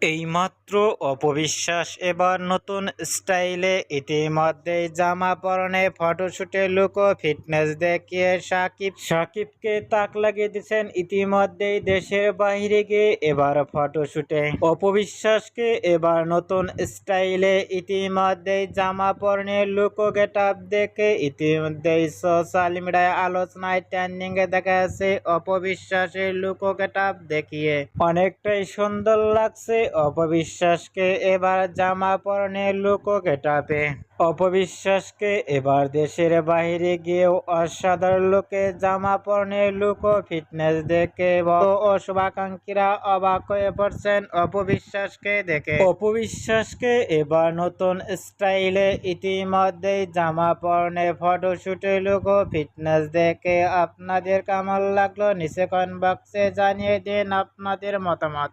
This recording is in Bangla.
এইমাত্র অপবিশ্বাস এবার নতুন স্টাইলে ইতিমধ্যেই জামা পরনে ফটোশুটে লুক ও ফিটনেস দেখিয়ে সাকিবকে তাক লাগিয়ে দিচ্ছেন। ইতিমধ্যেই দেশের বাইরে গিয়ে এবার ফটোশুটে অপবিশ্বাসকে এবার নতুন স্টাইলে ইতিমধ্যেই জামা পরনে লুক ও গেটআপ দেখে ইতিমধ্যেই সোশ্যাল মিডিয়ায় আলোচনায় ট্রেন্ডিং এ দেখা যাচ্ছে। অপবিশ্বাসের লুক ও গেটআপ দেখিয়ে অনেকটাই সুন্দর লাগছে অপবিশ্বাসকে এবার জামা পরনে লুক ও গেটআপে। অপবিশ্বাসকে এবার দেশের বাইরে গিয়েও অসাধারণ লুকে জামা পরনে লুক ও ফিটনেস দেখে ও শুভাকাঙ্ক্ষীরা অবাক হয়ে পড়ছেন অপবিশ্বাসকে দেখে। অপবিশ্বাসকে এবার নতুন স্টাইলে ইতিমধ্যেই জামা পরনে ফটোশুটে লুক ও ফিটনেস দেখে আপনাদের কেমন লাগলো নিচে কমেন্ট বক্সে জানিয়ে দিন আপনাদের মতামত।